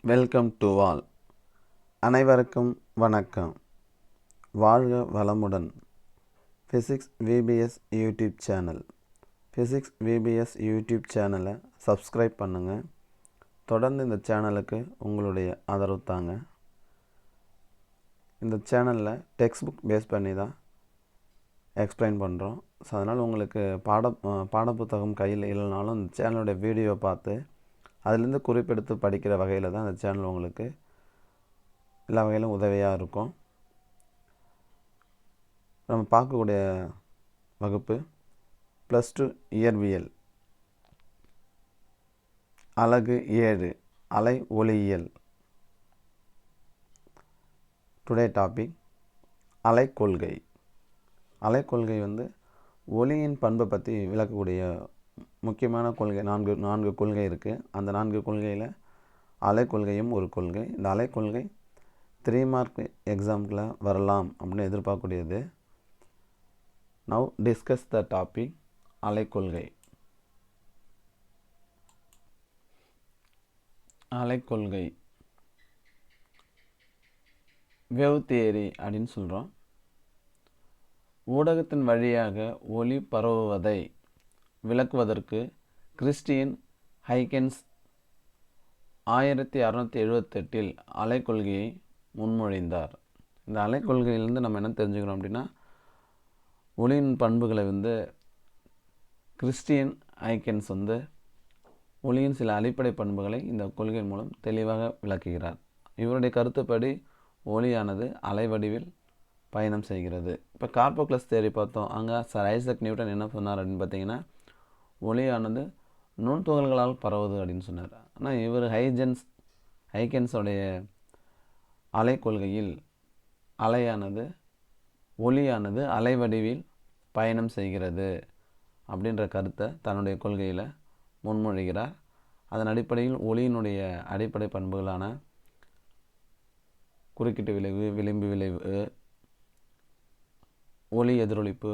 Welcome to all. அனைவருக்கும் வணக்கம். வாழ்க வளமுடன். Physics VBS YouTube channel. Physics VBS YouTube சேனலை சப்ஸ்கிரைப் பண்ணுங்கள். தொடர்ந்து இந்த சேனலுக்கு உங்களுடைய ஆதரவு தாங்க. இந்த சேனலில் டெக்ஸ்ட் புக் பேஸ் பண்ணி தான் எக்ஸ்பிளைன் பண்ணுறோம். ஸோ அதனால் உங்களுக்கு பாடப்புத்தகம் கையில் இல்லைனாலும் இந்த சேனலுடைய வீடியோ பார்த்து அதிலேருந்து குறிப்பெடுத்து படிக்கிற வகையில் தான் அந்த சேனல் உங்களுக்கு எல்லா வகையிலும் உதவியாக இருக்கும். நம்ம பார்க்கக்கூடிய வகுப்பு +2 இயற்பியல், அலகு 7 அலை ஒளியியல். டுடே டாபிக் அலைக்கொள்கை. அலைக்கொள்கை ஒளியின் பண்பை பற்றி விளக்கக்கூடிய முக்கியமான கொள்கை. நான்கு கொள்கை இருக்குது. அந்த 4 கொள்கையில் அலைக்கொள்கையும் ஒரு கொள்கை. இந்த அலைக்கொள்கை 3 மார்க் எக்ஸாம்பில் வரலாம் அப்படின்னு எதிர்பார்க்கக்கூடியது. நவ் டிஸ்கஸ் த டாபிக் அலைக்கொள்கை. அலைக்கொள்கை வேவ் தியரி அப்படின்னு சொல்கிறோம். ஊடகத்தின் வழியாக ஒளி பரவுவதை விளக்குவதற்கு கிறிஸ்டியன் ஹைகன்ஸ் 1678 அலைக்கொள்கையை முன்மொழிந்தார். இந்த அலைக்கொள்கையிலேருந்து நம்ம என்ன தெரிஞ்சுக்கிறோம் அப்படின்னா, ஒளியின் பண்புகளை கிறிஸ்டியன் ஹைகன்ஸ் ஒளியின் சில அடிப்படை பண்புகளை இந்த கொள்கையின் மூலம் தெளிவாக விளக்குகிறார். இவருடைய கருத்துப்படி ஒளியானது அலைவடிவில் பயணம் செய்கிறது. இப்போ கார்போக்ளஸ் தியரி பார்த்தோம். அங்கே சர் ஐசக் நியூட்டன் என்ன சொன்னார் அப்படின்னு பார்த்தீங்கன்னா, ஒளியானது நுண்துகள்களால் பரவுது அப்படின்னு சொன்னார். ஆனால் இவர் ஹைகன்ஸோடைய அலைக்கொள்கையில் ஒளியானது அலைவடிவில் பயணம் செய்கிறது அப்படின்ற கருத்தை தன்னுடைய கொள்கையில் முன்மொழிகிறார். அதன் அடிப்படையில் ஒளியினுடைய அடிப்படை பண்புகளான குறுக்கீட்டு விளைவு, விளிம்பு விளைவு, ஒளி எதிரொலிப்பு,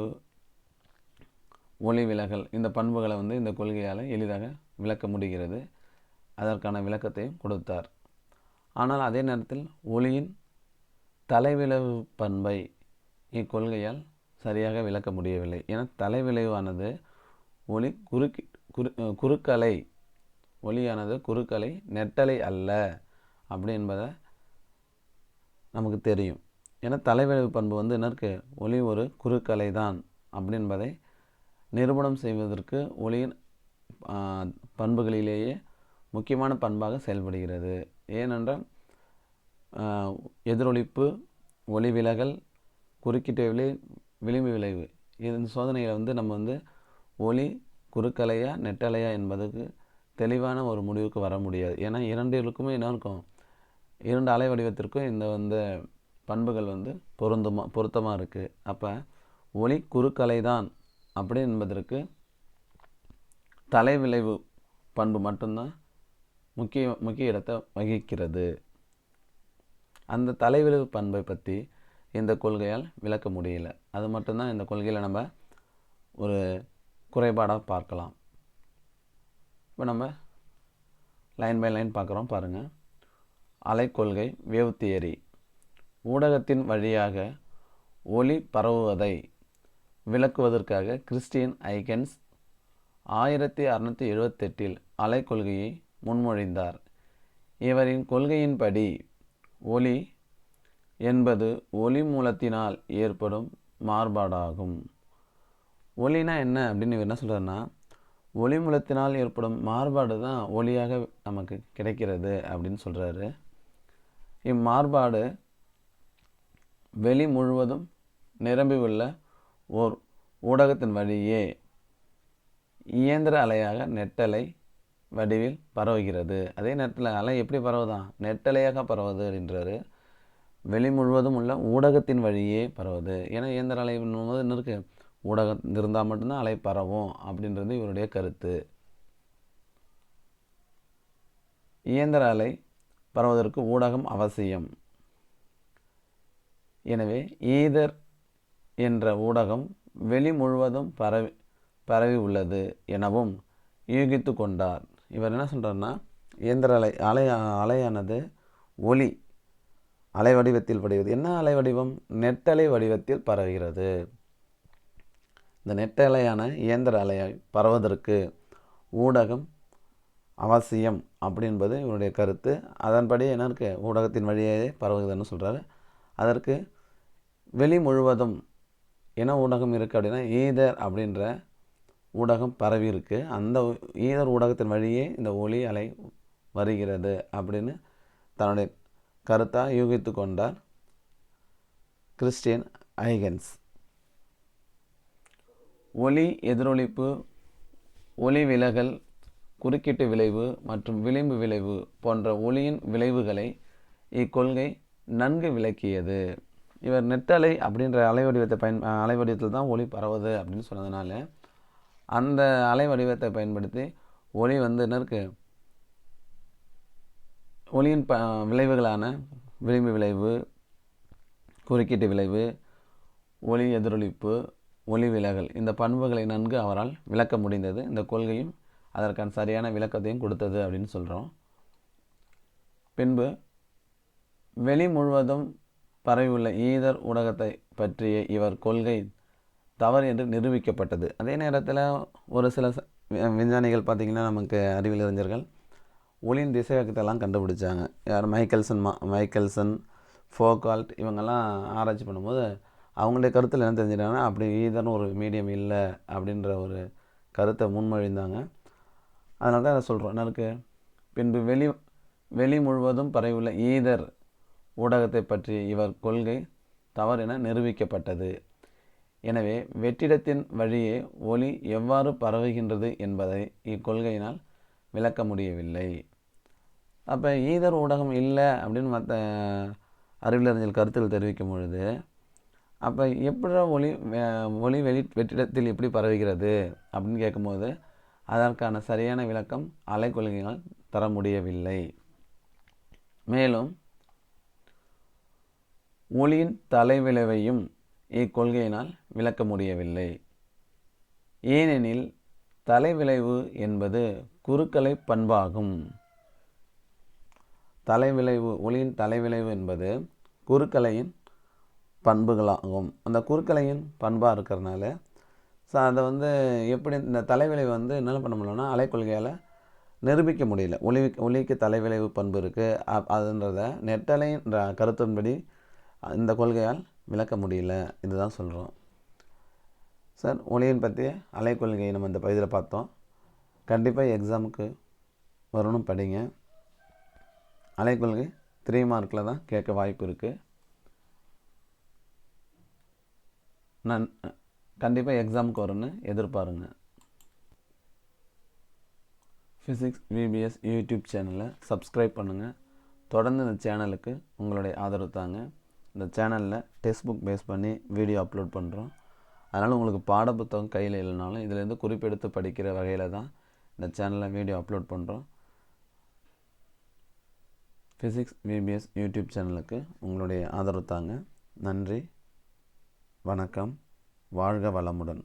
ஒளி விலகல், இந்த பண்புகளை இந்த கொள்கையால் எளிதாக விளக்க முடிகிறது. அதற்கான விளக்கத்தையும் கொடுத்தார். ஆனால் அதே நேரத்தில் ஒளியின் தலைவிளைவு பண்பை இக்கொள்கையால் சரியாக விளக்க முடியவில்லை. ஏன்னா தலைவிளைவானது ஒளியானது குறுக்கலை, நெட்டலை அல்ல அப்படி என்பதை நமக்கு தெரியும். ஏன்னா தலைவிளைவு பண்பு என்ன இருக்குது, ஒளி ஒரு குறுக்கலை தான் அப்படி என்பதை நிரூபணம் செய்வதற்கு ஒளியின் பண்புகளிலேயே முக்கியமான பண்பாக செயல்படுகிறது. ஏனென்றால் எதிரொலிப்பு, ஒளி விலகல், குறுக்கீட்டு விளிம்பு விளைவு, இந்த சோதனையில் நம்ம ஒளி குறுக்கலையா நெட்டலையா என்பதுக்கு தெளிவான ஒரு முடிவுக்கு வர முடியாது. ஏன்னா இரண்டிற்குமே என்ன இருக்கும், இரண்டு அலை வடிவத்திற்கும் இந்த பண்புகள் பொருத்தமாக இருக்குது. அப்போ ஒளி குறுக்கலை தான் அப்படி என்பதற்கு தலைவிளைவு பண்பு மட்டும்தான் முக்கிய இடத்தை வகிக்கிறது. அந்த தலைவிளைவு பண்பை பற்றி இந்த கொள்கையால் விளக்க முடியல. அது மட்டும்தான் இந்த கொள்கையில் நம்ம ஒரு குறைபாடாக பார்க்கலாம். இப்போ நம்ம லைன் பை லைன் பார்க்குறோம் பாருங்கள். அலைக்கொள்கை வேவ் தியரி. ஊடகத்தின் வழியாக ஒளி பரவுவதை விளக்குவதற்காக கிறிஸ்டியன் ஹைகன்ஸ் 1678 அலைக்கொள்கையை முன்மொழிந்தார். இவரின் கொள்கையின்படி ஒளி என்பது ஒளி மூலத்தினால் ஏற்படும் மாறுபாடாகும். ஒளினா என்ன அப்படின்னு இவர் என்ன சொல்கிறாருன்னா, ஒளி மூலத்தினால் ஏற்படும் மாறுபாடு தான் ஒளியாக நமக்கு கிடைக்கிறது அப்படின்னு சொல்கிறாரு. இம்மாறுபாடு வெளி முழுவதும் நிரம்பியுள்ள ஓர் ஊடகத்தின் வழியே இயந்திர அலையாக நெட்டலை வடிவில் பரவுகிறது. அதே நேரத்தில் அலை எப்படி பரவுதான், நெட்டலையாக பரவுது அப்படின்றாரு. வெளி முழுவதும் உள்ள ஊடகத்தின் வழியே பரவுது. ஏன்னா இயந்திர அலை போது என்ன இருக்குது, ஊடகம் இருந்தால் மட்டும்தான் அலை பரவும் அப்படின்றது இவருடைய கருத்து. இயந்திர அலை பரவுவதற்கு ஊடகம் அவசியம். எனவே ஈதர் என்ற ஊடகம் வெளி முழுவதும் பரவி உள்ளது எனவும் யூகித்து கொண்டார். இவர் என்ன சொல்கிறாருன்னா, இயந்திர அலையானது ஒளி அலை வடிவத்தில் படுகிறது. என்ன அலை வடிவம்? நெட்டலை வடிவத்தில் பரவுகிறது. இந்த நெட்டலையான இயந்திர அலையை பரவதற்கு ஊடகம் அவசியம் அப்படின்பது இவருடைய கருத்து. அதன்படி என்ன இருக்கு? ஊடகத்தின் வழியே பரவுகிறதுன்னு சொல்கிறாரு. அதற்கு வெளி முழுவதும் என்ன ஊடகம் இருக்குது அப்படின்னா ஈதர் அப்படின்ற ஊடகம் பரவி இருக்குது. அந்த ஈதர் ஊடகத்தின் வழியே இந்த ஒளி அலை வருகிறது அப்படின்னு தன்னுடைய கருத்தாக யூகித்து கொண்டார் கிறிஸ்டியன் ஐகன்ஸ். ஒளி எதிரொலிப்பு, ஒளி விலகல், குறுக்கீட்டு விளைவு மற்றும் விளிம்பு விளைவு போன்ற ஒளியின் விளைவுகளை இக்கொள்கை நன்கு விளக்கியது. இவர் நெட்டலை அப்படின்ற அலை வடிவத்தில் தான் ஒளி பரவுது அப்படின்னு சொன்னதுனால அந்த அலை வடிவத்தை பயன்படுத்தி ஒளி என்ன இருக்குது? ஒளியின் விளைவுகளான விளிம்பு விளைவு, குறுக்கீட்டு விளைவு, ஒளி எதிரொலிப்பு, ஒளி விலகல் இந்த பண்புகளை நன்கு அவரால் விளக்க முடிந்தது. இந்த கொள்கையும் அதற்கான சரியான விளக்கத்தையும் கொடுத்தது அப்படின்னு சொல்கிறோம். பின்பு வெளி முழுவதும் பரவியுள்ள ஈதர் ஊடகத்தை பற்றிய இவர் கொள்கை தவறு என்று நிரூபிக்கப்பட்டது. அதே நேரத்தில் ஒரு சில விஞ்ஞானிகள் பார்த்திங்கன்னா நமக்கு அறிவியல் அறிஞர்கள் ஒளியின் திசைவேகத்தெல்லாம் கண்டுபிடிச்சாங்க. யார்? மைக்கேல்சன், ஃபோகால்ட் இவங்கெல்லாம் ஆராய்ச்சி பண்ணும்போது அவங்களுடைய கருத்தில் என்ன தெரிஞ்சிட்டாங்கன்னா அப்படி ஈதர்னு ஒரு மீடியம் இல்லை அப்படின்ற ஒரு கருத்தை முன்மொழிந்தாங்க. அதனால தான் அதை சொல்கிறோம். என்ன இருக்குது? பின்பு வெளி முழுவதும் பரவியுள்ள ஈதர் ஊடகத்தை பற்றிய இவர் கொள்கை தவறு என நிரூபிக்கப்பட்டது. எனவே வெற்றிடத்தின் வழியே ஒளி எவ்வாறு பரவுகின்றது என்பதை இக்கொள்கையினால் விளக்க முடியவில்லை. அப்போ ஈதர் ஊடகம் இல்லை அப்படின்னு மற்ற அறிவியலறிஞர்கள் கருத்தில் தெரிவிக்கும் பொழுது அப்போ எப்படி ஒளி வெற்றிடத்தில் எப்படி பரவுகிறது அப்படின்னு கேட்கும்போது அதற்கான சரியான விளக்கம் அலைக்கொள்கையால் தர முடியவில்லை. மேலும் ஒளியின் தலைவிளைவையும் இக்கொள்கையினால் விளக்க முடியவில்லை. ஏனெனில் தலைவிளைவு என்பது குறுக்கலை பண்பாகும். ஒளியின் தலைவிளைவு என்பது குறுக்கலையின் பண்புகளாகும். அந்த குறுக்கலையின் பண்பாக இருக்கிறதுனால அதை எப்படி இந்த தலைவிளைவு என்ன பண்ண முடியலன்னா அலைக்கொள்கையால் நிரூபிக்க முடியல. ஒளிக்கு தலைவிளைவு பண்பு இருக்குது அதுன்றத நெட்டலைன்ற கருத்தின்படி இந்த கொள்கையால் விளக்க முடியல. இதுதான் சொல்கிறோம் சார். ஒளியின் பற்றிய அலைக்கொள்கையை நம்ம இந்த பகுதியில் பார்த்தோம். கண்டிப்பாக எக்ஸாமுக்கு வரணும், படிங்க. அலைக்கொள்கை 3 மார்க்கில் தான் கேட்க வாய்ப்பு இருக்குது. நான் கண்டிப்பாக எக்ஸாமுக்கு வரும்னு எதிர்பாருங்க. ஃபிசிக்ஸ் விபிஎஸ் யூடியூப் சேனலை சப்ஸ்கிரைப் பண்ணுங்கள். தொடர்ந்து இந்த சேனலுக்கு உங்களுடைய ஆதரவு தாங்க. இந்த சேனலில் டெக்ஸ்ட் புக் பேஸ் பண்ணி வீடியோ அப்லோட் பண்ணுறோம். அதனால் உங்களுக்கு பாடப்புத்தகம் கையில் இல்லைனாலும் இதிலேருந்து குறிப்பெடுத்து படிக்கிற வகையில் தான் இந்த சேனலில் வீடியோ அப்லோட் பண்ணுறோம். ஃபிசிக்ஸ் விபிஎஸ் யூடியூப் சேனலுக்கு உங்களுடைய ஆதரவு தாங்க. நன்றி, வணக்கம், வாழ்க வளமுடன்.